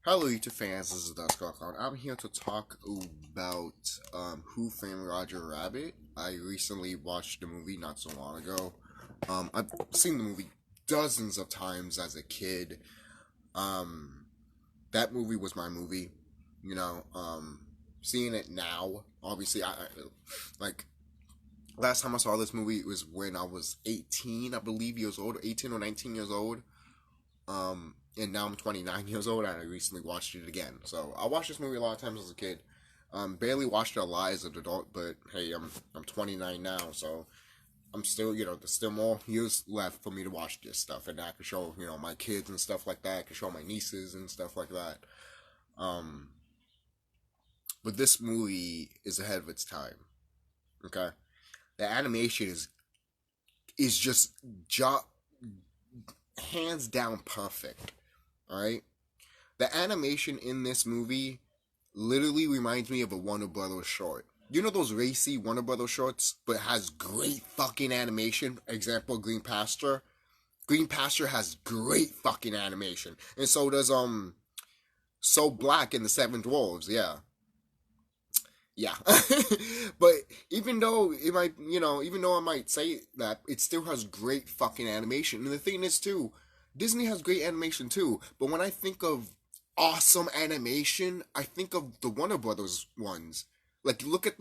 Hello YouTube fans, this is TheSkullKlown. I'm here to talk about Who Framed Roger Rabbit. I recently watched the movie not so long ago. I've seen the movie dozens of times as a kid. That movie was my movie. You know, seeing it now, obviously, I like last time I saw this movie was when I was 18, I believe years old, 18 or 19 years old. And now I'm 29 years old and I recently watched it again. So I watched this movie a lot of times as a kid. Barely watched it a lot as an adult, but hey, I'm 29 now, so I'm still, there's still more years left for me to watch this stuff, and I can show, my kids and stuff like that. I can show my nieces and stuff like that. Um, but this movie is ahead of its time. Okay, the animation is just hands down perfect. All right, the animation in this movie literally reminds me of a Warner Brothers short. You know those racy Warner Brothers shorts, but has great fucking animation. Example, Green Pasture. Green Pasture has great fucking animation, and so does So Black in the Seven Dwarves. Yeah, yeah. But even though it might, even though I might say that, it still has great fucking animation. And the thing is too, Disney has great animation too. But when I think of awesome animation, I think of the Warner Brothers ones. Like look at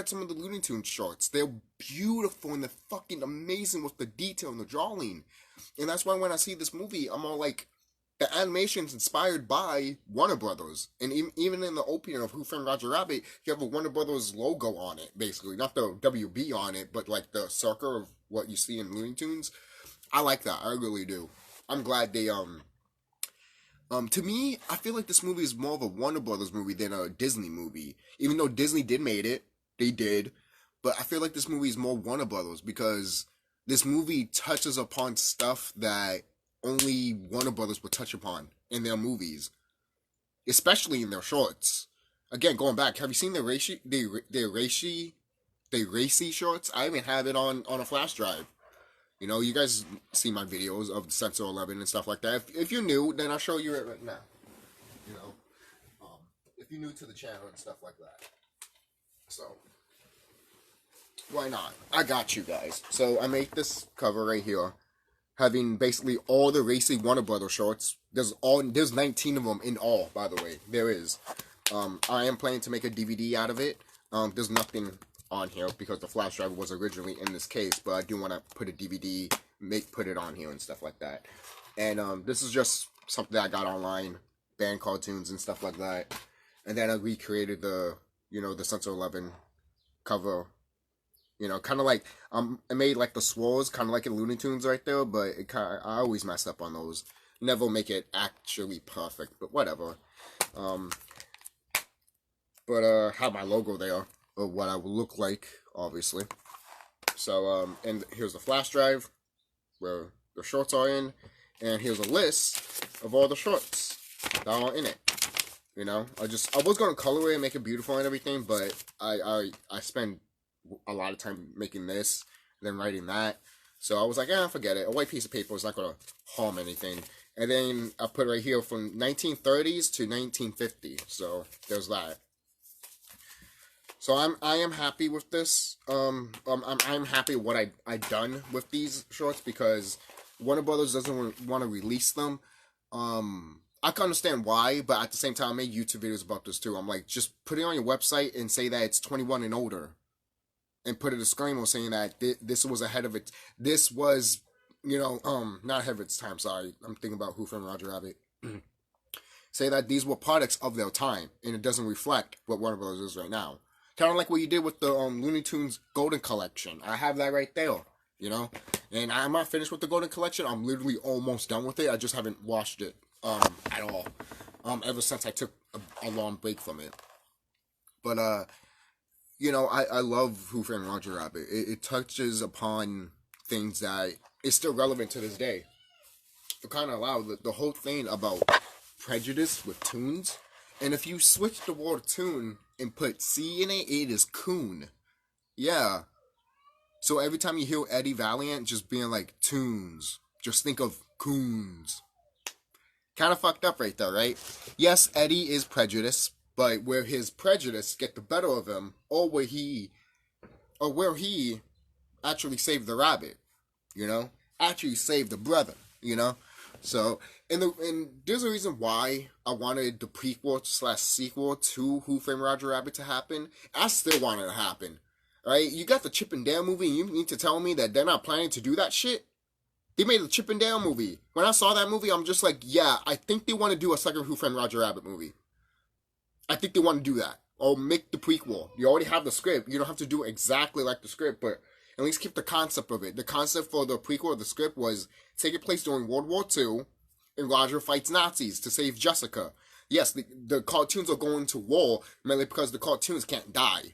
some of the Looney Tunes shorts. They're beautiful and they're fucking amazing with the detail and the drawing. And that's why when I see this movie, I'm all like, the animation's inspired by Warner Brothers, and even in the opening of Who Framed Roger Rabbit, you have a Warner Brothers logo on it, basically, not the WB on it, but like the circle of what you see in Looney Tunes. I like that. I really do. I'm glad they to me, I feel like this movie is more of a Warner Brothers movie than a Disney movie. Even though Disney did made it, they did, but I feel like this movie is more Warner Brothers because this movie touches upon stuff that only Warner Brothers would touch upon in their movies, especially in their shorts. Again, going back, have you seen the racy shorts? I even have it on a flash drive. You guys see my videos of the Sensor 11 and stuff like that. If you're new, then I'll show you it right now. You know, um, if you're new to the channel and stuff like that. So, why not? I got you guys. So, I made this cover right here, having basically all the racing Warner Brothers shorts. There's 19 of them in all, by the way. There is. I am planning to make a DVD out of it. There's nothing on here because the flash drive was originally in this case, but I do want to put a DVD, put it on here and stuff like that. And this is just something that I got online, band cartoons and stuff like that. And then I recreated the Sensor 11 cover. Kind of like I made like the swirls, kind of like in Looney Tunes right there, but I always mess up on those. Never make it actually perfect, but whatever. Um, but have my logo there of what I would look like, obviously. So and here's the flash drive where the shorts are in, and here's a list of all the shorts that are in it. I was gonna color it and make it beautiful and everything, but I spend a lot of time making this, then writing that. So I was like, forget it. A white piece of paper is not going to harm anything. And then I put right here from 1930s to 1950. So there's that. So I am happy with this. I'm happy with what I done with these shorts because Warner Brothers doesn't want to release them. I can understand why, but at the same time, I made YouTube videos about this too. I'm like, just put it on your website and say that it's 21 and older. And put a disclaimer saying that this was ahead of it. This was, not ahead of its time. Sorry, I'm thinking about Who Framed Roger Rabbit. Say that these were products of their time, and it doesn't reflect what Warner Bros. Is right now. Kind of like what you did with the Looney Tunes Golden Collection. I have that right there, And I'm not finished with the Golden Collection. I'm literally almost done with it. I just haven't watched it at all. Ever since I took a long break from it. But I love Who Framed Roger Rabbit. It touches upon things that is still relevant to this day. For kind of loud, the whole thing about prejudice with tunes. And if you switch the word tune and put C in it, it is coon. Yeah. So every time you hear Eddie Valiant just being like tunes, just think of coons. Kind of fucked up right there, right? Yes, Eddie is prejudiced, but where his prejudice get the better of him, or where he actually saved the rabbit, you know, actually saved the brother, you know. So, and there's a reason why I wanted the prequel slash sequel to Who Framed Roger Rabbit to happen. I still want it to happen, right? You got the Chip and Dale movie, and you need to tell me that they're not planning to do that shit. They made the Chip and Dale movie. When I saw that movie, I'm just like, yeah, I think they want to do a second Who Framed Roger Rabbit movie. I think they want to do that. Or make the prequel. You already have the script. You don't have to do it exactly like the script, but at least keep the concept of it. The concept for the prequel of the script was take it place during World War II, and Roger fights Nazis to save Jessica. Yes, the cartoons are going to war mainly because the cartoons can't die.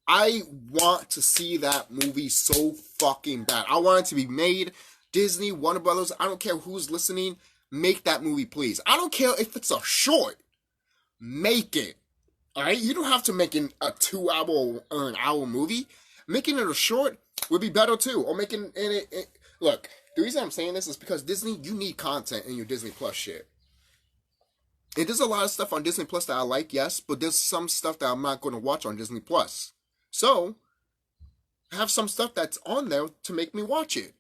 I want to see that movie so fucking bad. I want it to be made. Disney, Warner Brothers, I don't care who's listening, make that movie, please. I don't care if it's a short. Make it. Alright? You don't have to make it a 2 hour or an hour movie. Making it a short would be better too. Or making it. Look, the reason I'm saying this is because Disney, you need content in your Disney Plus shit. And there's a lot of stuff on Disney Plus that I like, yes, but there's some stuff that I'm not going to watch on Disney Plus. So, have some stuff that's on there to make me watch it.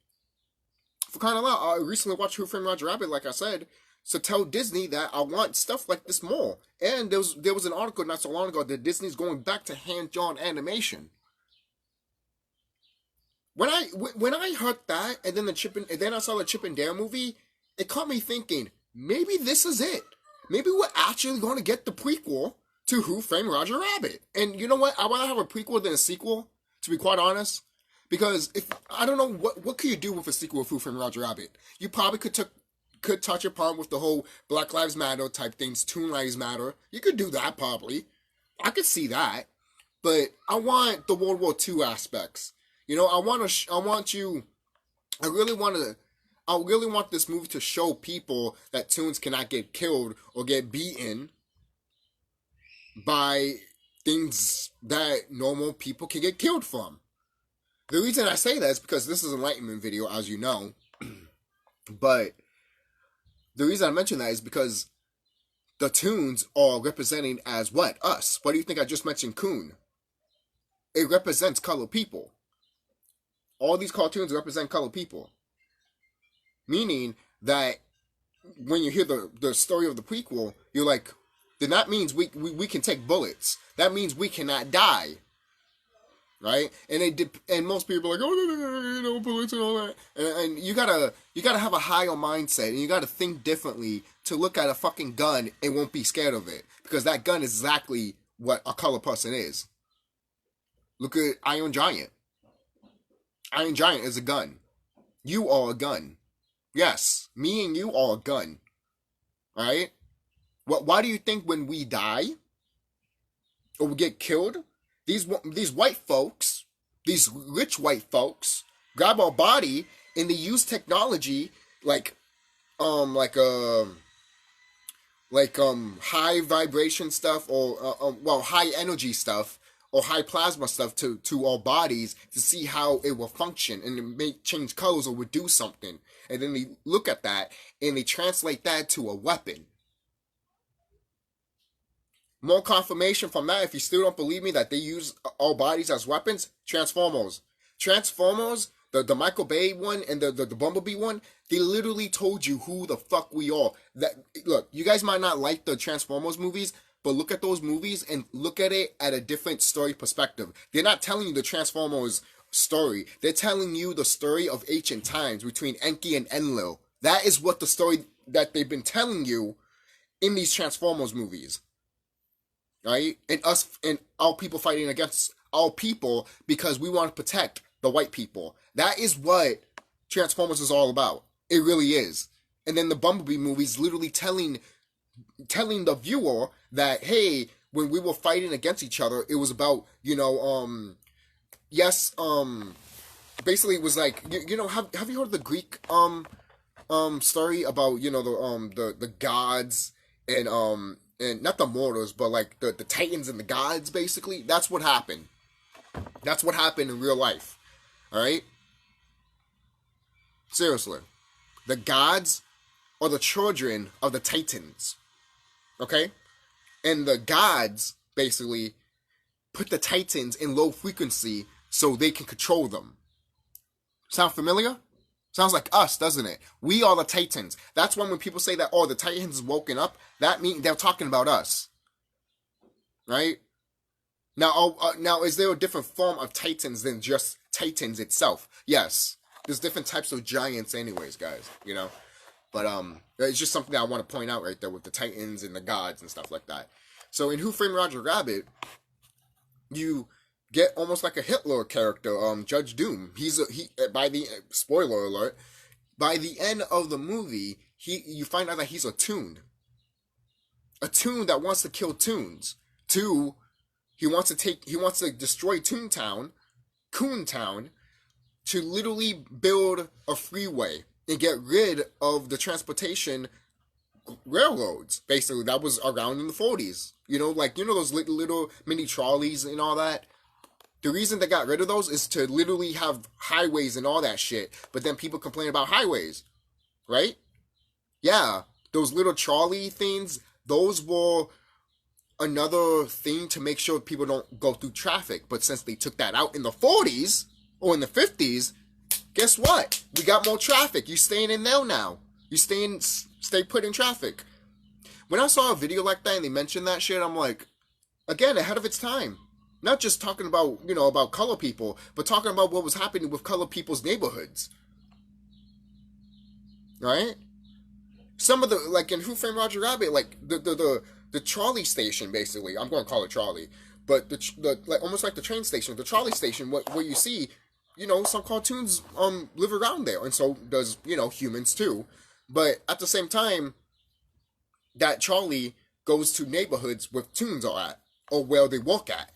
For kind of loud, I recently watched Who Framed Roger Rabbit, like I said, to tell Disney that I want stuff like this more. And there was an article not so long ago that Disney's going back to hand-drawn animation. When I heard that, and then I saw the Chip and Dale movie, it caught me thinking, maybe this is it. Maybe we're actually going to get the prequel to Who Framed Roger Rabbit. And you know what? I'd rather have a prequel than a sequel, to be quite honest. Because if I don't know what could you do with a sequel of Who Framed Roger Rabbit? You probably could touch upon with the whole Black Lives Matter type things, Toon Lives Matter. You could do that probably. I could see that. But I want the World War II aspects. You know, I really want this movie to show people that Toons cannot get killed or get beaten by things that normal people can get killed from. The reason I say that is because this is an Enlightenment video, as you know. But the reason I mention that is because the Toons are representing as what? Us. Why do you think I just mentioned Coon? It represents colored people. All these cartoons represent colored people. Meaning that when you hear the story of the prequel, you're like, then that means we can take bullets. That means we cannot die. Right? And most people are like, oh, no, bullets and all that. And you gotta have a higher mindset, and you gotta think differently to look at a fucking gun and won't be scared of it. Because that gun is exactly what a colored person is. Look at Iron Giant. Iron Giant is a gun. You are a gun. Yes, me and you are a gun. Alright? Why do you think when we die, or we get killed, these white folks, these rich white folks, grab our body and they use technology like high vibration stuff or high energy stuff or high plasma stuff to our bodies to see how it will function, and it may change colors or would do something. And then they look at that and they translate that to a weapon. More confirmation from that, if you still don't believe me that they use our bodies as weapons, Transformers. Transformers, the Michael Bay one and the Bumblebee one, they literally told you who the fuck we are. Look, you guys might not like the Transformers movies, but look at those movies and look at it at a different story perspective. They're not telling you the Transformers story. They're telling you the story of ancient times between Enki and Enlil. That is what the story that they've been telling you in these Transformers movies. Right? And us and our people fighting against our people because we want to protect the white people. That is what Transformers is all about. It really is. And then the Bumblebee movies literally telling the viewer that, hey, when we were fighting against each other, it was about, basically it was like, have you heard of the Greek story about, the gods and not the mortals, but like the titans and the gods, basically? That's what happened. That's what happened in real life. Alright? Seriously. The gods are the children of the Titans. Okay? And the gods, basically, put the Titans in low frequency so they can control them. Sound familiar? Sounds like us, doesn't it? We are the Titans. That's when people say that, oh, the Titans woken up, that means they're talking about us. Right? Now, is there a different form of Titans than just Titans itself? Yes. There's different types of giants anyways, guys, you know? But it's just something that I want to point out right there with the Titans and the gods and stuff like that. So in Who Framed Roger Rabbit, you get almost like a Hitler character, Judge Doom. By the spoiler alert, by the end of the movie, you find out that he's a Toon that wants to kill Toons. He wants to destroy Coon Town, to literally build a freeway and get rid of the transportation railroads, basically, that was around in the 40s. You know, like, you know those little mini trolleys and all that? The reason they got rid of those is to literally have highways and all that shit, but then people complain about highways, right? Yeah, those little trolley things, those were another thing to make sure people don't go through traffic. But since they took that out in the 40s or in the 50s, guess what? We got more traffic. You staying in there now. You stay put in traffic. When I saw a video like that and they mentioned that shit, I'm like, again, ahead of its time. Not just talking about, you know, about color people, but talking about what was happening with color people's neighborhoods. Right? Some of the, like in Who Framed Roger Rabbit, like the trolley station, basically, I'm going to call it trolley, but the like almost like the train station, the trolley station, where you see, you know, some cartoons live around there, and so does, you know, humans too. But at the same time, that trolley goes to neighborhoods where toons are at, or where they work at.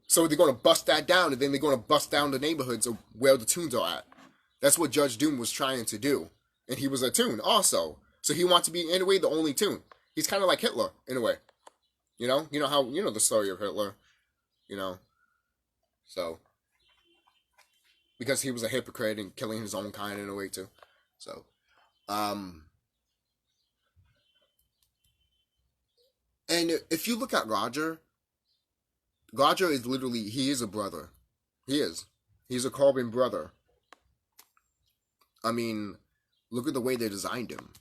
So they're going to bust that down, and then they're going to bust down the neighborhoods of where the toons are at. That's what Judge Doom was trying to do. And he was a toon also. So he wants to be, in a way, the only toon. He's kind of like Hitler, in a way. You know how, you know the story of Hitler. You know? So. Because he was a hypocrite and killing his own kind in a way, too. So. And if you look at Roger is literally, he is a brother. He is. He's a carbon brother. I mean, look at the way they designed him.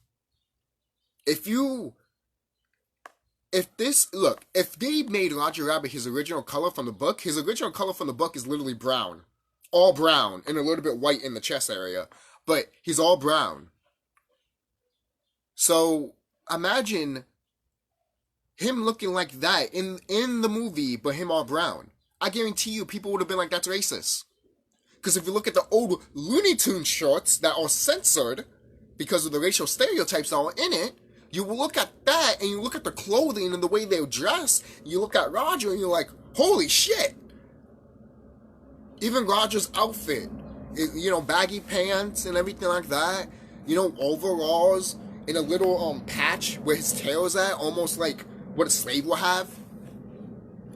If they made Roger Rabbit his original color from the book, his original color from the book is literally brown. All brown, and a little bit white in the chest area. But he's all brown. So, imagine him looking like that in the movie, but him all brown. I guarantee you, people would have been like, that's racist. Because if you look at the old Looney Tunes shorts that are censored because of the racial stereotypes that are in it, you will look at that and you look at the clothing and the way they're dressed, you look at Roger and you're like, holy shit. Even Roger's outfit, you know, baggy pants and everything like that, you know, overalls, in a little patch where his tail is at, almost like what a slave will have.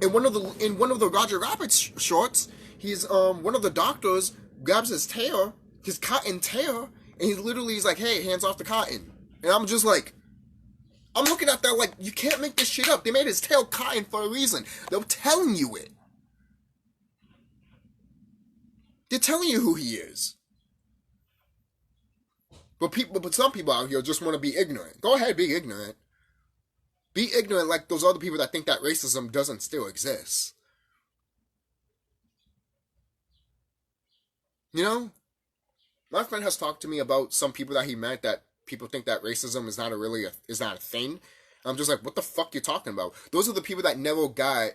In one of the Roger Rabbit shorts, he's one of the doctors grabs his tail, his cotton tail, and he's like, hey, hands off the cotton. And I'm just like, I'm looking at that like, you can't make this shit up. They made his tail cotton for a reason. They're telling you it. They're telling you who he is. But some people out here just want to be ignorant. Go ahead, be ignorant. Be ignorant like those other people that think that racism doesn't still exist. You know? My friend has talked to me about some people that he met that people think that racism is not a thing. I'm just like, what the fuck you talking about? Those are the people that never got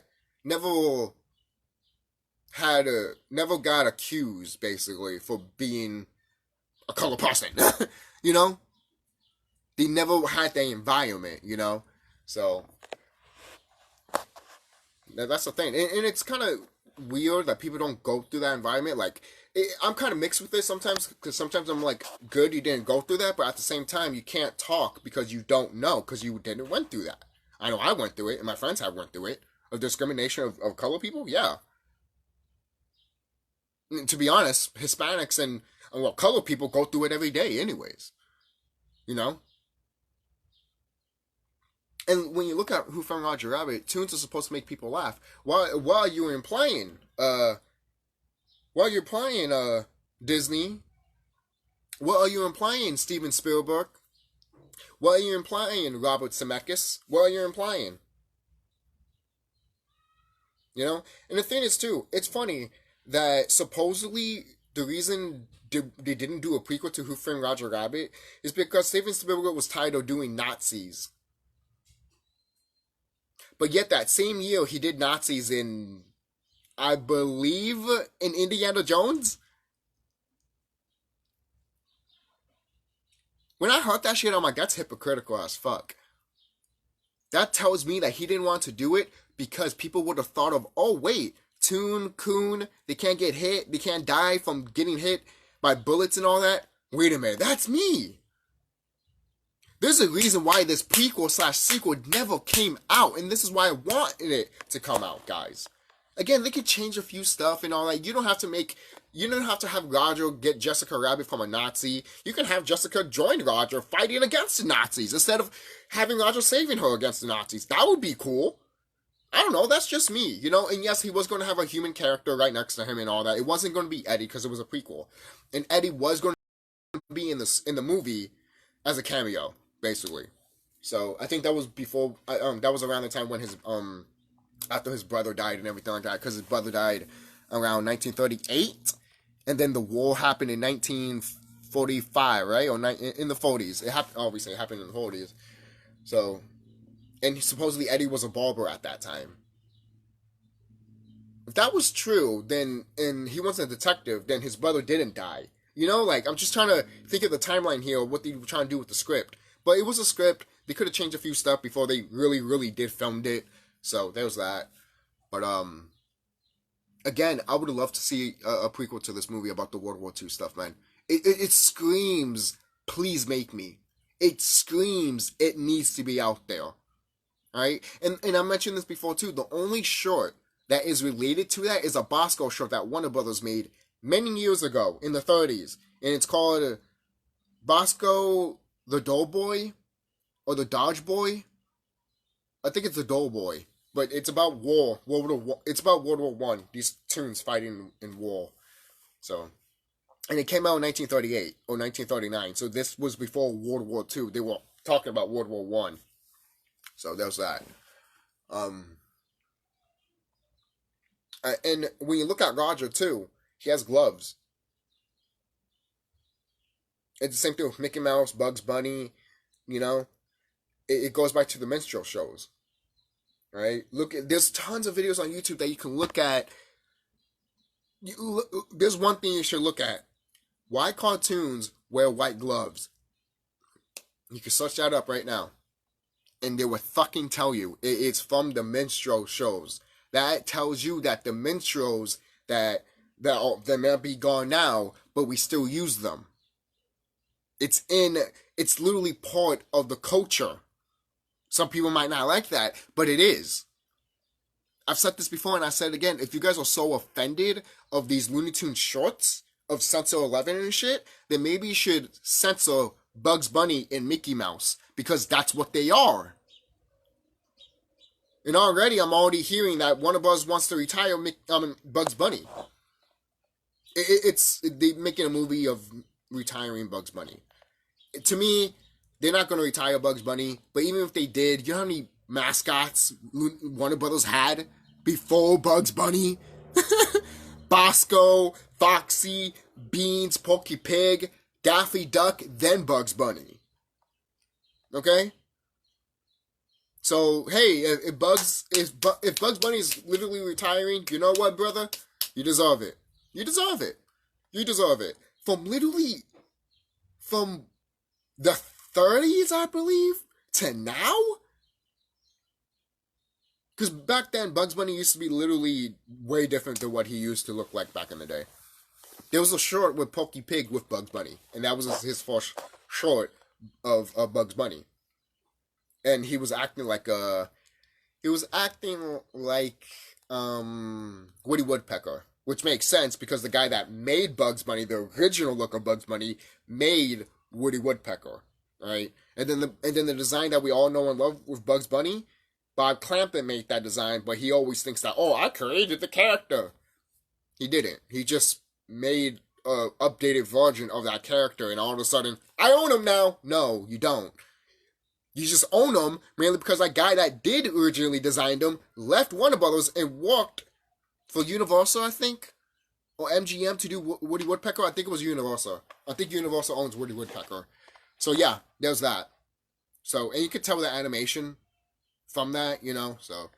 accused, basically, for being a color person. You know? They never had that environment, you know? So, that's the thing. And it's kind of weird that people don't go through that environment. Like, I'm kind of mixed with this sometimes, because sometimes I'm like, good, you didn't go through that, but at the same time, you can't talk because you don't know, because you didn't went through that. I know I went through it, and my friends have went through it. Of discrimination of color people, yeah. And to be honest, Hispanics and, well, color people go through it every day anyways. You know? And when you look at Who Framed Roger Rabbit, tunes are supposed to make people laugh. While you're implying, Disney, what are you implying, Steven Spielberg? What are you implying, Robert Zemeckis? What are you implying? You know? And the thing is, too, it's funny that supposedly the reason they didn't do a prequel to Who Framed Roger Rabbit is because Steven Spielberg was tired of doing Nazis. But yet that same year, he did Nazis in, I believe, in Indiana Jones? When I heard that shit, I'm like, that's hypocritical as fuck. That tells me that he didn't want to do it because people would have thought of, oh, wait, Coon, they can't get hit, they can't die from getting hit by bullets and all that. Wait a minute, that's me. There's a reason why this prequel/sequel never came out, and this is why I wanted it to come out, guys. Again, they could change a few stuff and all that. You don't have to have Roger get Jessica Rabbit from a Nazi. You can have Jessica join Roger fighting against the Nazis instead of having Roger saving her against the Nazis. That would be cool. I don't know, that's just me, you know? And yes, he was going to have a human character right next to him and all that. It wasn't going to be Eddie because it was a prequel. And Eddie was going to be in the movie as a cameo, basically. So, I think that was before, that was around the time when his, after his brother died and everything like that, because his brother died around 1938, and then the war happened in 1945, right? Or in the 40s. It happened, obviously, it happened in the 40s. So, and supposedly Eddie was a barber at that time. If that was true, then, and he wasn't a detective, then his brother didn't die. You know, like, I'm just trying to think of the timeline here, what they were trying to do with the script. But it was a script. They could have changed a few stuff before they really did filmed it. So, there's that. But, again, I would have loved to see a prequel to this movie about the World War II stuff, man. It screams, please make me. It screams, it needs to be out there. Right? And I mentioned this before too. The only short that is related to that is a Bosco short that Warner Brothers made many years ago in the 30s. And it's called Bosco the Doughboy or the Dodge Boy. I think it's the Doughboy. But it's about war. It's about World War One. These tunes fighting in war. So, and it came out in 1938 or 1939. So this was before World War II. They were talking about World War One. So there's that. And when you look at Roger too, he has gloves. It's the same thing with Mickey Mouse, Bugs Bunny. You know, it goes back to the minstrel shows, right? There's tons of videos on YouTube that you can look at. There's one thing you should look at: why cartoons wear white gloves? You can search that up right now. And they will fucking tell you it's from the minstrel shows. That tells you that the minstrels that may be gone now, but we still use them. It's literally part of the culture. Some people might not like that, but it is. I've said this before and I said it again. If you guys are so offended of these Looney Tunes shorts of Censor 11 and shit, then maybe you should censor Bugs Bunny and Mickey Mouse, because that's what they are. And I'm already hearing that Warner Bros. Wants to retire Bugs Bunny. They're making a movie of retiring Bugs Bunny. To me, they're not going to retire Bugs Bunny, but even if they did, you know how many mascots Warner Brothers had before Bugs Bunny? Bosco, Foxy, Beans, Porky Pig, Daffy Duck, then Bugs Bunny. Okay? So, hey, if Bugs Bunny is literally retiring, you know what, brother? You deserve it. You deserve it. You deserve it. From the 30s, I believe, to now? Because back then, Bugs Bunny used to be literally way different than what he used to look like back in the day. There was a short with Porky Pig with Bugs Bunny, and that was his first short of Bugs Bunny. And he was acting like Woody Woodpecker, which makes sense because the guy that made Bugs Bunny, the original look of Bugs Bunny, made Woody Woodpecker. All right, and then the design that we all know and love with Bugs Bunny, Bob Clampett made that design, but he always thinks that, oh, I created the character. He didn't. He just made a updated version of that character, and all of a sudden, I own him now. No, you don't. You just own him mainly because that guy that did originally design him left Warner Brothers and worked for Universal, I think, or MGM to do Woody Woodpecker. I think it was Universal. I think Universal owns Woody Woodpecker. So yeah, there's that. So, and you could tell the animation from that, you know. So,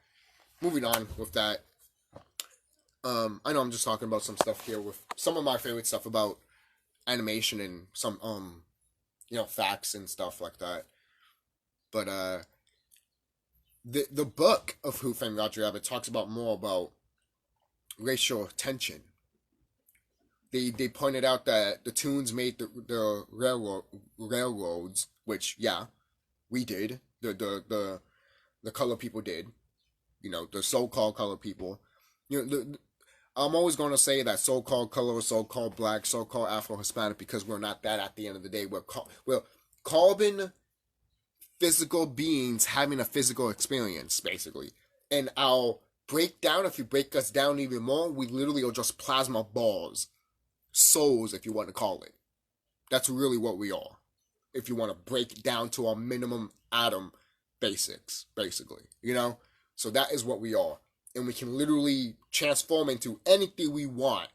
moving on with that. I know I'm just talking about some stuff here with some of my favorite stuff about animation and some you know, facts and stuff like that. But the book of Who Framed Roger Rabbit talks about more about racial tension. They pointed out that the Toons made the railroads, which yeah, we did. The color people did. You know, the so-called color people. You know, I'm always going to say that so-called color, so-called black, so-called Afro-Hispanic, because we're not that at the end of the day. We're carbon physical beings having a physical experience, basically. And our breakdown, if you break us down even more, we literally are just plasma balls. Souls, if you want to call it. That's really what we are. If you want to break down to our minimum atom basics, basically. You know? So that is what we are. And we can literally transform into anything we want.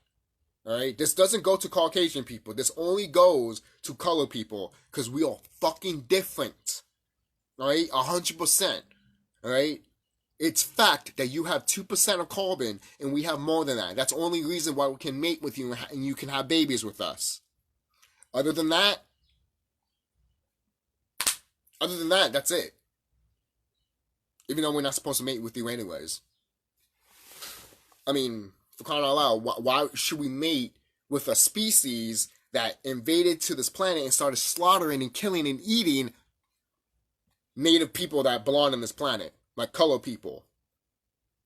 Alright? This doesn't go to Caucasian people. This only goes to color people. Because we are fucking different. Alright? 100%. Alright? It's fact that you have 2% of carbon and we have more than that. That's the only reason why we can mate with you and you can have babies with us. Other than that, that's it. Even though we're not supposed to mate with you anyways. I mean, for crying out loud, why should we mate with a species that invaded to this planet and started slaughtering and killing and eating native people that belong on this planet? Like color people,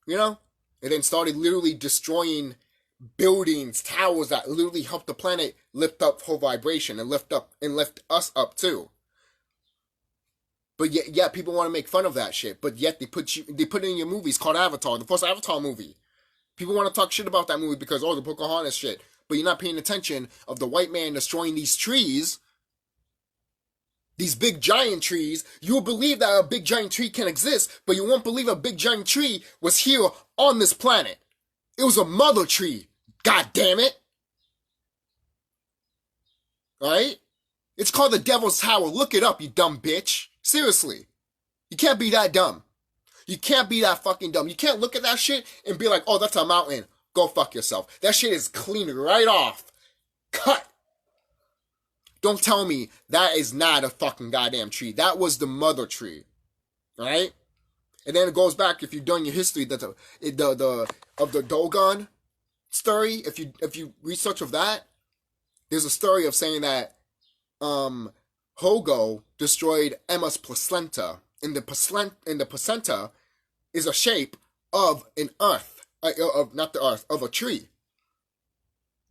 you know, and then started literally destroying buildings, towers that literally helped the planet lift up for vibration and lift us up too. But yet people want to make fun of that shit. But yet they put it in your movies called Avatar, the first Avatar movie. People want to talk shit about that movie because the Pocahontas shit. But you're not paying attention of the white man destroying these trees. These big giant trees, you will believe that a big giant tree can exist, but you won't believe a big giant tree was here on this planet. It was a mother tree. God damn it. Alright? It's called the Devil's Tower. Look it up, you dumb bitch. Seriously. You can't be that dumb. You can't be that fucking dumb. You can't look at that shit and be like, oh, that's a mountain. Go fuck yourself. That shit is cleaned right off. Cut. Don't tell me that is not a fucking goddamn tree. That was the mother tree. Alright? And then it goes back, if you've done your history, of the Dogon story, if you research of that, there's a story of saying that Hogo destroyed Emma's placenta. And the placenta is a shape of an earth. Of a tree.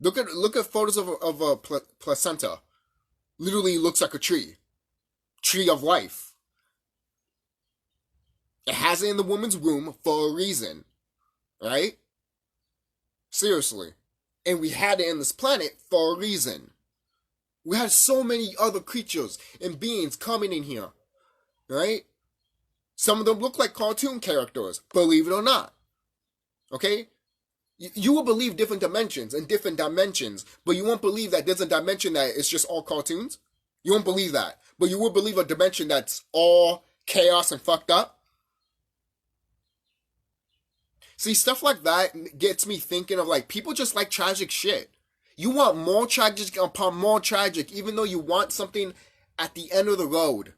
Look at photos of a placenta. Literally looks like a tree. Tree of life. It has it in the woman's womb for a reason. Right? Seriously. And we had it in this planet for a reason. We had so many other creatures and beings coming in here. Right? Some of them look like cartoon characters. Believe it or not. Okay? You will believe different dimensions, but you won't believe that there's a dimension that is just all cartoons. You won't believe that. But you will believe a dimension that's all chaos and fucked up. See, stuff like that gets me thinking of, like, people just like tragic shit. You want more tragic upon more tragic, even though you want something at the end of the road.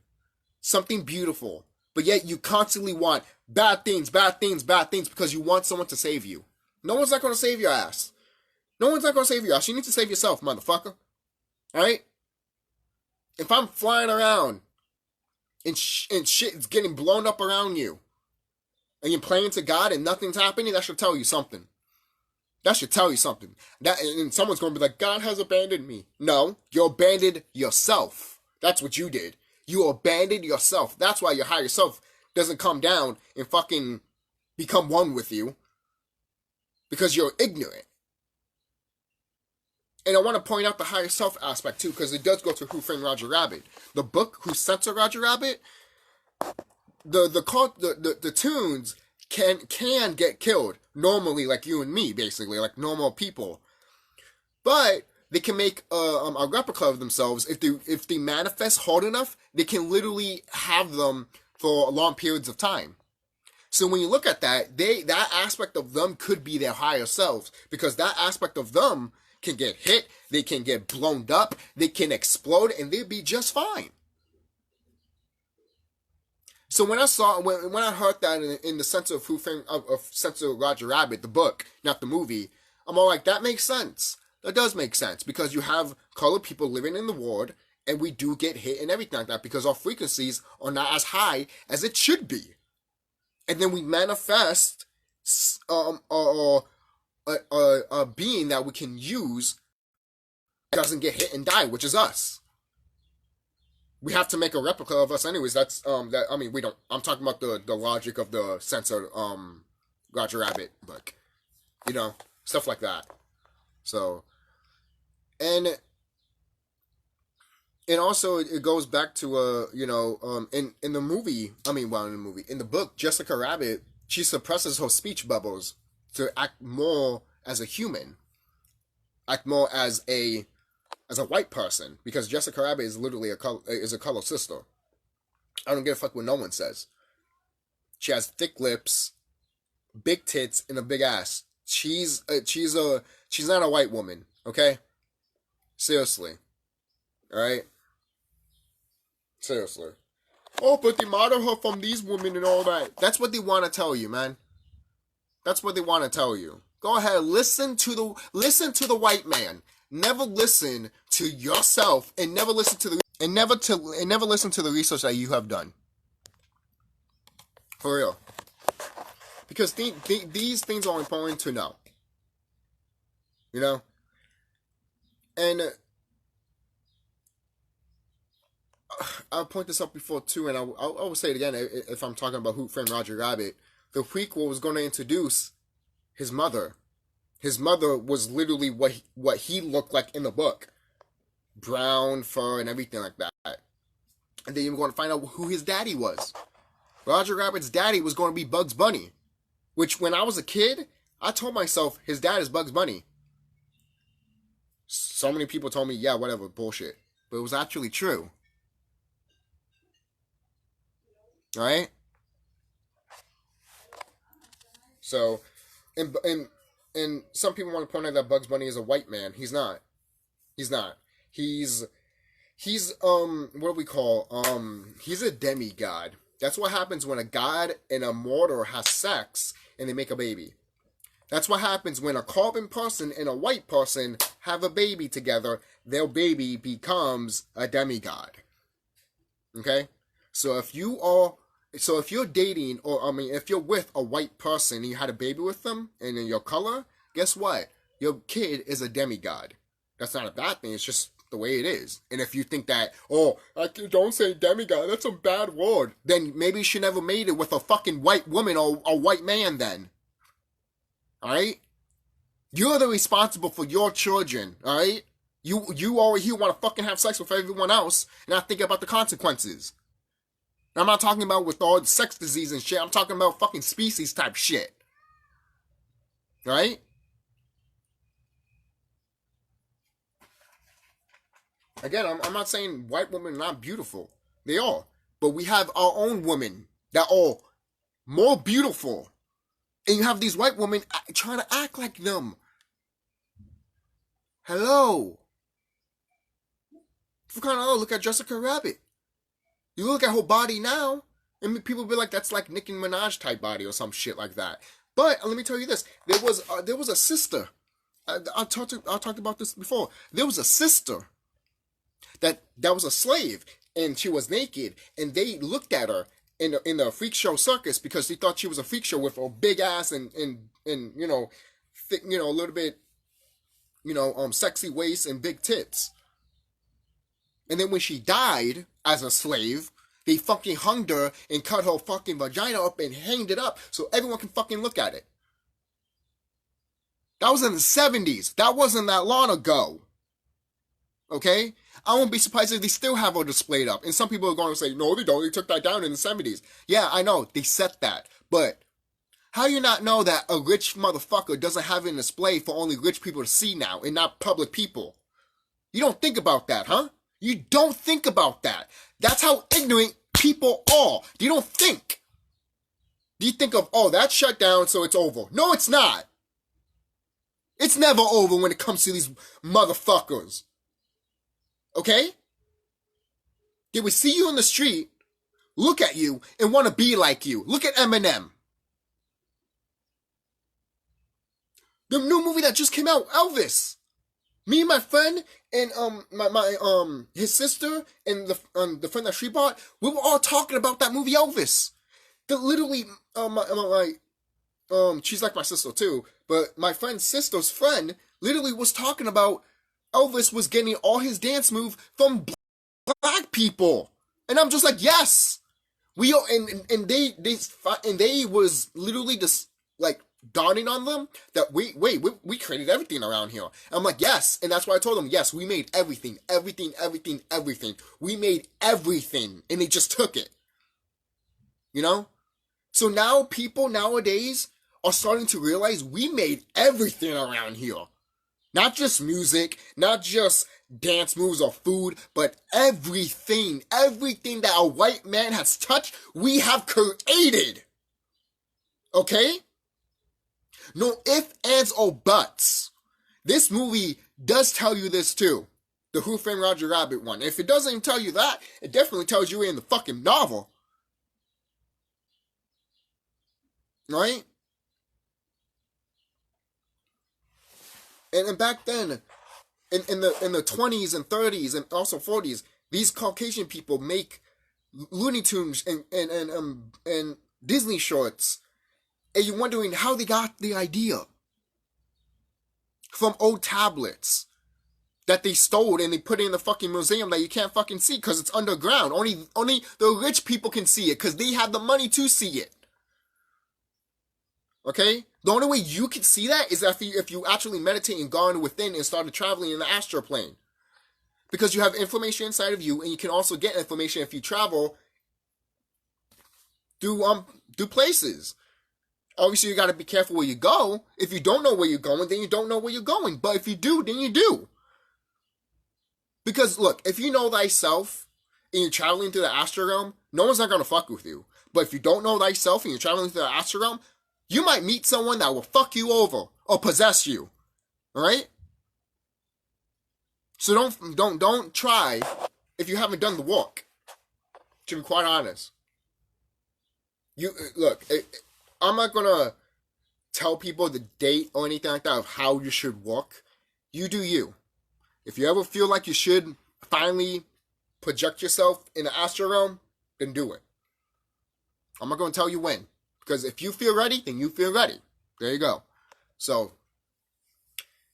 Something beautiful. But yet you constantly want bad things because you want someone to save you. No one's not going to save your ass. No one's not going to save your ass. You need to save yourself, motherfucker. Alright? If I'm flying around and shit is getting blown up around you and you're praying to God and nothing's happening, that should tell you something. That should tell you something. And someone's going to be like, God has abandoned me. No, you abandoned yourself. That's what you did. You abandoned yourself. That's why your higher self doesn't come down and fucking become one with you. Because you're ignorant. And I want to point out the higher self aspect too, because it does go to Who Framed Roger Rabbit. The book Who Censored Roger Rabbit, the tunes can get killed normally, like you and me, basically, like normal people. But they can make a replica of themselves if they manifest hard enough. They can literally have them for long periods of time. So when you look at that, that aspect of them could be their higher selves, because that aspect of them can get hit, they can get blown up, they can explode, and they'd be just fine. So when I heard that in the sense of sense of Roger Rabbit, the book, not the movie, I'm all like, that makes sense. That does make sense, because you have colored people living in the world, and we do get hit and everything like that, because our frequencies are not as high as it should be. And then we manifest a being that we can use that doesn't get hit and die, which is us. We have to make a replica of us anyways. That's we don't. I'm talking about the logic of the censored Roger Rabbit book, stuff like that. So, and also it goes back to in the movie. In the book, Jessica Rabbit, she suppresses her speech bubbles to act more as a human, act more as a white person, because Jessica Rabbit is literally a color sister. I don't give a fuck what no one says. She has thick lips, big tits, and a big ass. She's not a white woman, okay? Seriously. Alright? Seriously. Oh, but they model her from these women and all that. That's what they want to tell you, man. That's what they want to tell you. Go ahead, listen to the white man. Never listen to yourself, and never listen to the research that you have done. For real. Because these things are important to know. And I'll point this out before too, and I will say it again if I'm talking about Who Framed Roger Rabbit. The prequel was going to introduce his mother. His mother was literally what he looked like in the book. Brown fur and everything like that. And then you were going to find out who his daddy was. Roger Rabbit's daddy was going to be Bugs Bunny. Which, when I was a kid, I told myself his dad is Bugs Bunny. So many people told me, yeah, whatever, bullshit. But it was actually true. Alright? So, and some people want to point out that Bugs Bunny is a white man. He's not. He's not. He's what do we call, he's a demigod. That's what happens when a god and a mortal has sex and they make a baby. That's what happens when a carbon person and a white person have a baby together. Their baby becomes a demigod. Okay? So if you're dating, if you're with a white person and you had a baby with them and in your color, guess what? Your kid is a demigod. That's not a bad thing. It's just the way it is. And if you think that, don't say demigod, that's a bad word, then maybe you should never made it with a fucking white woman or a white man then. Alright? You're the responsible for your children, alright? You over here want to fucking have sex with everyone else and not think about the consequences. I'm not talking about with all the sex disease and shit. I'm talking about fucking species type shit. Right? Again, I'm not saying white women are not beautiful. They are. But we have our own women that are more beautiful. And you have these white women trying to act like them. Hello. Look at Jessica Rabbit. You look at her body now, and people be like, that's like Nicki Minaj type body or some shit like that. But let me tell you this: there was a sister. I talked about this before. There was a sister that was a slave, and she was naked, and they looked at her in the freak show circus because they thought she was a freak show with a big ass and thick, a little bit, sexy waist and big tits. And then when she died, as a slave. They fucking hung her and cut her fucking vagina up and hanged it up so everyone can fucking look at it. That was in the 70s. That wasn't that long ago. Okay? I won't be surprised if they still have her displayed up. And some people are going to say, no, they don't. They took that down in the 70s. Yeah, I know. They said that. But how do you not know that a rich motherfucker doesn't have it in display for only rich people to see now and not public people? You don't think about that, huh? You don't think about that. That's how ignorant people are. You don't think. Do you think of, oh, that's shut down, so it's over? No, it's not. It's never over when it comes to these motherfuckers. Okay? They would see you in the street, look at you, and want to be like you. Look at Eminem. The new movie that just came out, Elvis. Me and my friend and his sister and the friend that she bought, we were all talking about that movie Elvis. That literally she's like my sister too, but my friend's sister's friend literally was talking about Elvis was getting all his dance move from black people, and I'm just like, yes, we are, and they was literally just like dawning on them that we created everything around here. And I'm like, yes, and that's why I told them, yes, we made everything. We made everything, and they just took it. You know? So now people nowadays are starting to realize we made everything around here. Not just music, not just dance moves or food, but everything that a white man has touched, we have created. Okay? No ifs, ands, or buts. This movie does tell you this too. The Who Framed Roger Rabbit one. If it doesn't even tell you that, it definitely tells you in the fucking novel. Right? And back then, in the 20s and 30s and also 40s, these Caucasian people make Looney Tunes and Disney shorts. And you're wondering how they got the idea from old tablets that they stole and they put it in the fucking museum that you can't fucking see because it's underground. Only the rich people can see it because they have the money to see it. Okay? The only way you can see that is if you actually meditate and gone within and started traveling in the astral plane. Because you have information inside of you, and you can also get information if you travel through places. Obviously, you got to be careful where you go. If you don't know where you're going, then you don't know where you're going. But if you do, then you do. Because, look, if you know thyself and you're traveling through the astral realm, no one's not going to fuck with you. But if you don't know thyself and you're traveling through the astral realm, you might meet someone that will fuck you over or possess you. Alright? So don't try if you haven't done the work. To be quite honest. Look, I'm not gonna tell people the date or anything like that of how you should work. You do you. If you ever feel like you should finally project yourself in the astral realm, then do it. I'm not gonna tell you when. Because if you feel ready, then you feel ready. There you go. So,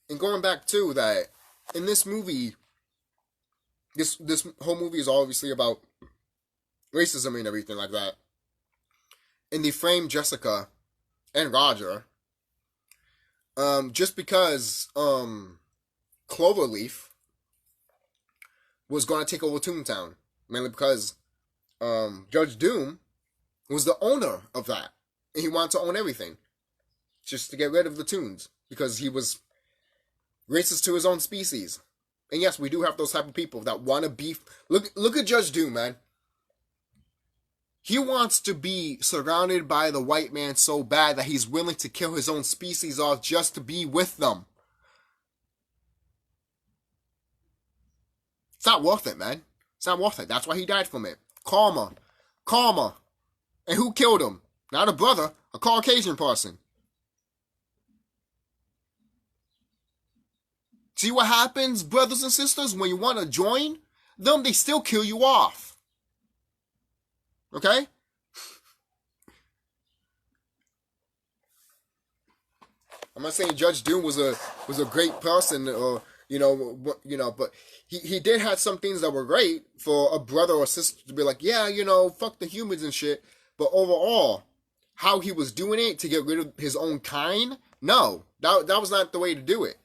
and going back to that, in this movie, this whole movie is obviously about racism and everything like that. And they frame Jessica and Roger just because Cloverleaf was going to take over Toontown. Mainly because Judge Doom was the owner of that. And he wanted to own everything. Just to get rid of the Toons. Because he was racist to his own species. And yes, we do have those type of people that want to beef. Look at Judge Doom, man. He wants to be surrounded by the white man so bad that he's willing to kill his own species off just to be with them. It's not worth it, man. It's not worth it. That's why he died from it. Karma. And who killed him? Not a brother, a Caucasian person. See what happens, brothers and sisters, when you want to join them, they still kill you off. Okay? I'm not saying Judge Doom was a great person or, But he did have some things that were great for a brother or sister to be like, yeah, fuck the humans and shit. But overall, how he was doing it to get rid of his own kind, no, that was not the way to do it.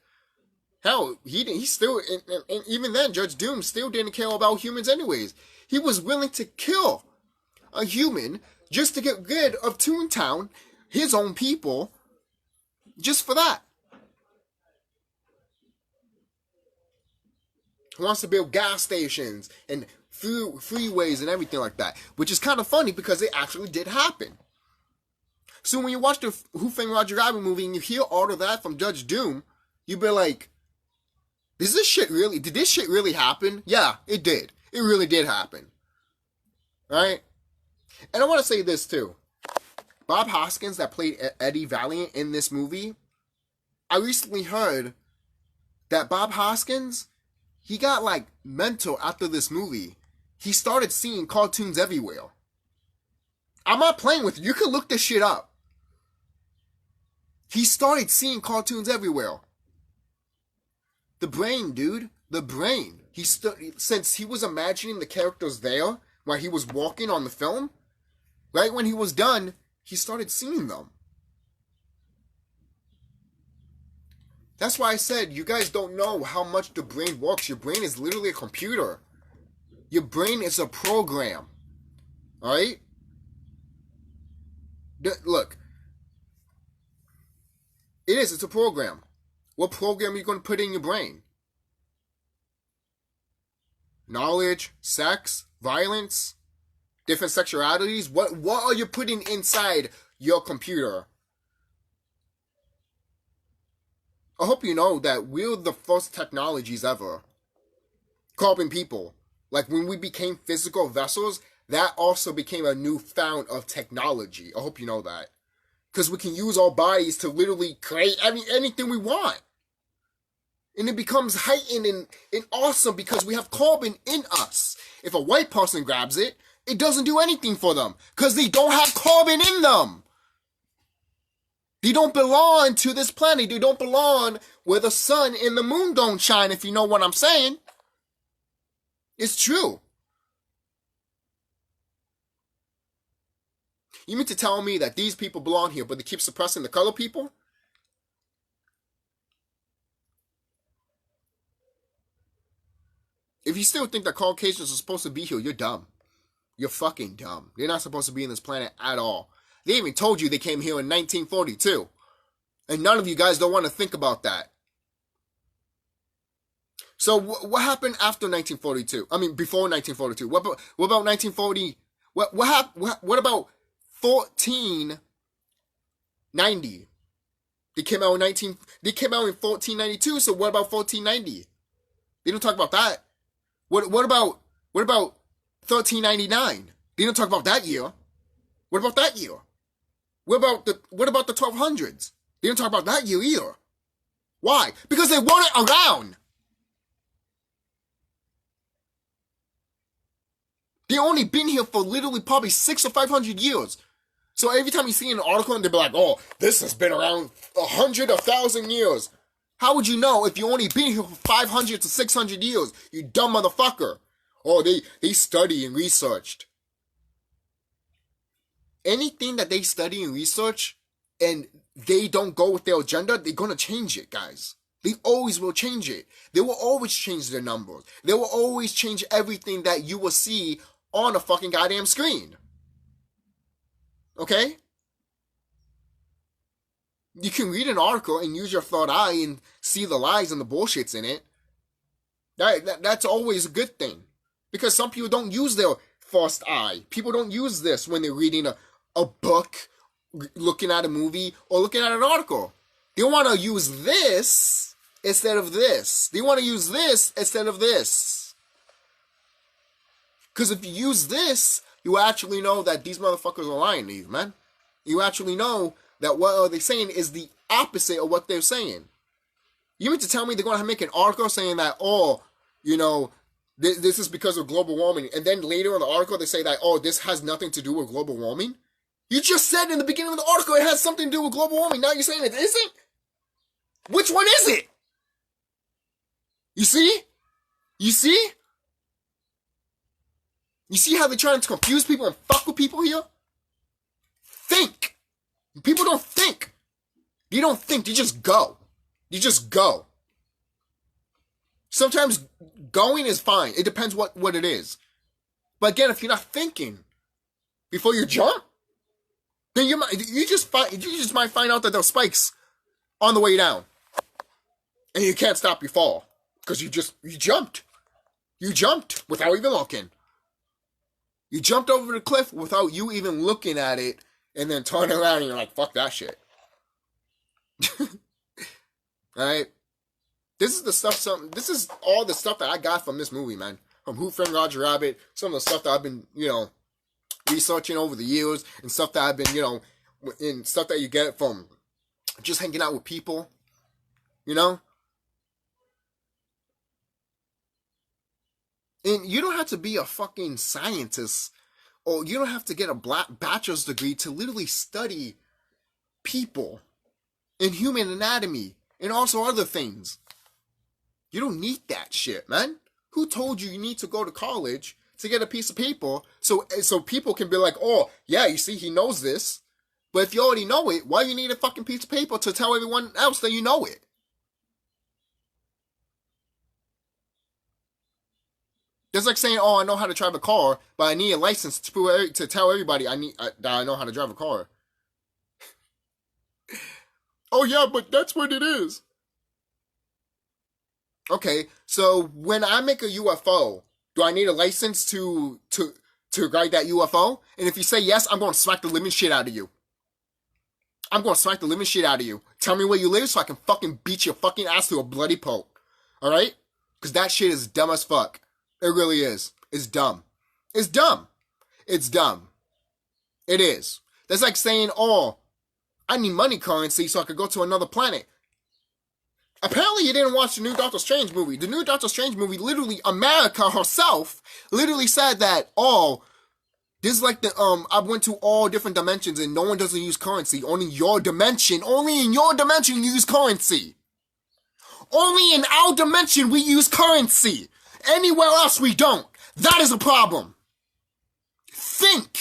Hell, he still, and even then, Judge Doom still didn't care about humans anyways. He was willing to kill a human just to get rid of Toontown, his own people, just for that. He wants to build gas stations and freeways and everything like that, which is kind of funny because it actually did happen. So when you watch the Who Framed Roger Rabbit movie and you hear all of that from Judge Doom, you be like, did this shit really happen? Yeah, it did. It really did happen. Right? And I want to say this too. Bob Hoskins that played Eddie Valiant in this movie, I recently heard that Bob Hoskins, he got like mental after this movie. He started seeing cartoons everywhere. I'm not playing with you. You can look this shit up. He started seeing cartoons everywhere. The brain, dude. The brain. Since he was imagining the characters there while he was walking on the film, right when he was done, he started seeing them. That's why I said you guys don't know how much the brain works. Your brain is literally a computer. Your brain is a program. Alright? Look. It's a program. What program are you going to put in your brain? Knowledge, sex, violence, different sexualities? What are you putting inside your computer? I hope you know that we're the first technologies ever. Carbon people. Like when we became physical vessels, that also became a new found of technology. I hope you know that. Because we can use our bodies to literally create anything we want. And it becomes heightened and awesome because we have carbon in us. If a white person grabs it, it doesn't do anything for them. Because they don't have carbon in them. They don't belong to this planet. They don't belong where the sun and the moon don't shine, if you know what I'm saying. It's true. You mean to tell me that these people belong here, but they keep suppressing the color people? If you still think that Caucasians are supposed to be here, you're dumb. You're fucking dumb. They're not supposed to be in this planet at all. They even told you they came here in 1942. And none of you guys don't want to think about that. So what happened after 1942? I mean, before 1942. What about 1940? What about 1490? They came out in 1492. So what about 1490? They don't talk about that. What about 1399? They don't talk about that year. What about that year? What about the 1200s? They don't talk about that year either. Why? Because they weren't around. They only been here for literally probably 600 or 500 years. So every time you see an article and they'll be like, oh, this has been around 100 or 1,000 years. How would you know if you only been here for 500 to 600 years, you dumb motherfucker? Oh, they study and researched. Anything that they study and research and they don't go with their agenda, they're going to change it, guys. They always will change it. They will always change their numbers. They will always change everything that you will see on a fucking goddamn screen. Okay? You can read an article and use your third eye and see the lies and the bullshits in it. That's always a good thing. Because some people don't use their first eye. People don't use this when they're reading a book, looking at a movie, or looking at an article. They want to use this instead of this. They want to use this instead of this. Because if you use this, you actually know that these motherfuckers are lying to you, man. You actually know that what they're saying is the opposite of what they're saying. You mean to tell me they're going to make an article saying that, oh, this is because of global warming, and then later in the article they say that, oh, this has nothing to do with global warming? You just said in the beginning of the article it has something to do with global warming. Now you're saying it isn't? Which one is it? You see? You see? You see how they're trying to confuse people and fuck with people here? Think. People don't think. You don't think. You just go. You just go. Sometimes going is fine. It depends what it is. But again, if you're not thinking before you jump, then you just might find out that there are spikes on the way down, and you can't stop your fall because you jumped. You jumped without even looking. You jumped over the cliff without you even looking at it, and then turn around and you're like, fuck that shit. Alright? This is all the stuff that I got from this movie, man. From Who Framed Roger Rabbit, some of the stuff that I've been, researching over the years, and stuff that I've been, and stuff that you get from just hanging out with people, And you don't have to be a fucking scientist, or you don't have to get a bachelor's degree to literally study people and human anatomy and also other things. You don't need that shit, man. Who told you need to go to college to get a piece of paper so people can be like, oh, yeah, you see, he knows this. But if you already know it, why do you need a fucking piece of paper to tell everyone else that you know it? It's like saying, oh, I know how to drive a car, but I need a license to tell everybody that I know how to drive a car. Oh, yeah, but that's what it is. Okay, so when I make a UFO, do I need a license to guide that UFO? And if you say yes, I'm going to smack the living shit out of you. I'm going to smack the living shit out of you. Tell me where you live so I can fucking beat your fucking ass to a bloody pulp. Alright? Because that shit is dumb as fuck. It really is. It's dumb. It's dumb. It's dumb. It is. That's like saying, oh, I need money currency so I could go to another planet. Apparently you didn't watch the new Doctor Strange movie. The new Doctor Strange movie, literally, America herself literally said that, oh, this is like I went to all different dimensions and no one doesn't use currency. Only in your dimension you use currency. Only in our dimension we use currency. Anywhere else we don't. That is a problem. Think.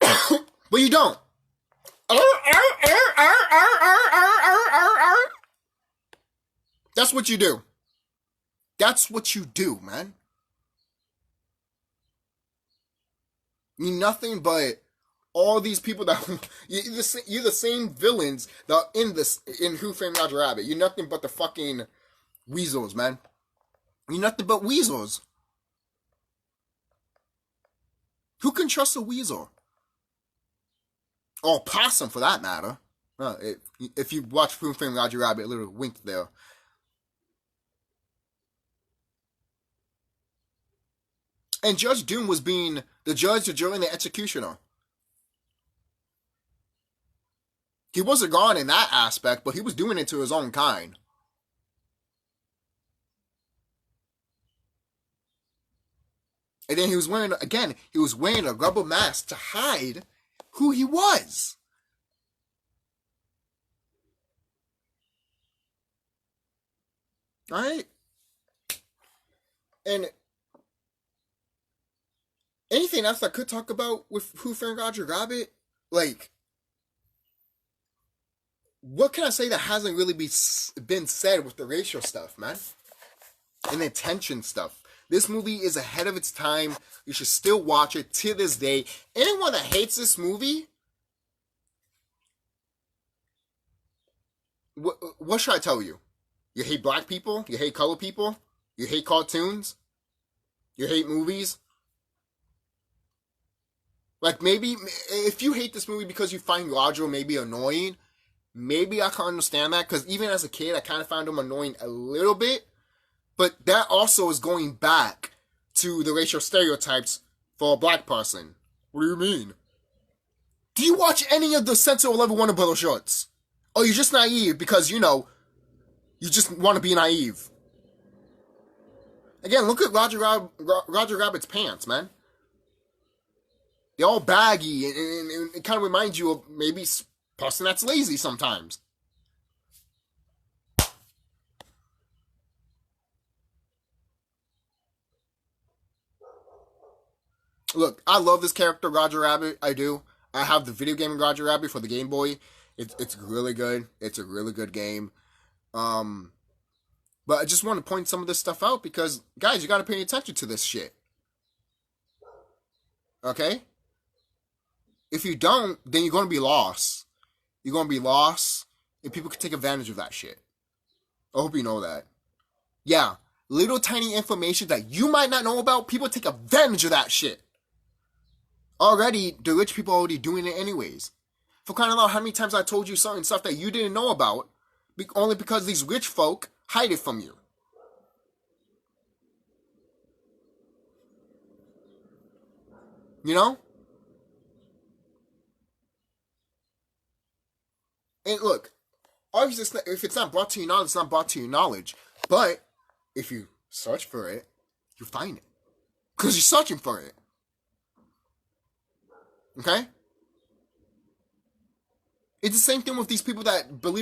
But you don't. That's what you do. That's what you do, man. You're nothing but all these people that you're the same villains that are in Who Framed Roger Rabbit. You're nothing but the fucking weasels, man. You're nothing but weasels. Who can trust a weasel? Or possum, for that matter. If you watch Who Framed Roger Rabbit, a little wink there. And Judge Doom was being the judge, the jury, and the executioner. He wasn't gone in that aspect, but he was doing it to his own kind. And then he was wearing a rubber mask to hide who he was. Alright? And anything else I could talk about with Who Framed Roger Rabbit? Like, what can I say that hasn't really been said with the racial stuff, man? And the attention stuff. This movie is ahead of its time. You should still watch it to this day. Anyone that hates this movie, what should I tell you? You hate black people? You hate colored people? You hate cartoons? You hate movies? Like, maybe, if you hate this movie because you find Roger maybe annoying, maybe I can understand that, because even as a kid, I kind of found him annoying a little bit. But that also is going back to the racial stereotypes for a black person. What do you mean? Do you watch any of the Sentinel 11 Warner Brothers shorts? Or you're just naive because, you just want to be naive? Again, look at Roger Rabbit's pants, man. They're all baggy, and it kind of reminds you of maybe a person that's lazy sometimes. Look, I love this character, Roger Rabbit. I do. I have the video game Roger Rabbit for the Game Boy. It's really good. It's a really good game. Um, but I just want to point some of this stuff out because, guys, you got to pay attention to this shit. Okay? If you don't, then you're going to be lost. You're going to be lost, and people can take advantage of that shit. I hope you know that. Yeah, little tiny information that you might not know about, people take advantage of that shit. Already, the rich people are already doing it anyways. For crying out loud, how many times I told you certain stuff that you didn't know about, only because these rich folk hide it from you. You know? And look, obviously, if it's not brought to your knowledge, it's not brought to your knowledge. But if you search for it, you find it. Because you're searching for it. Okay? It's the same thing with these people that believe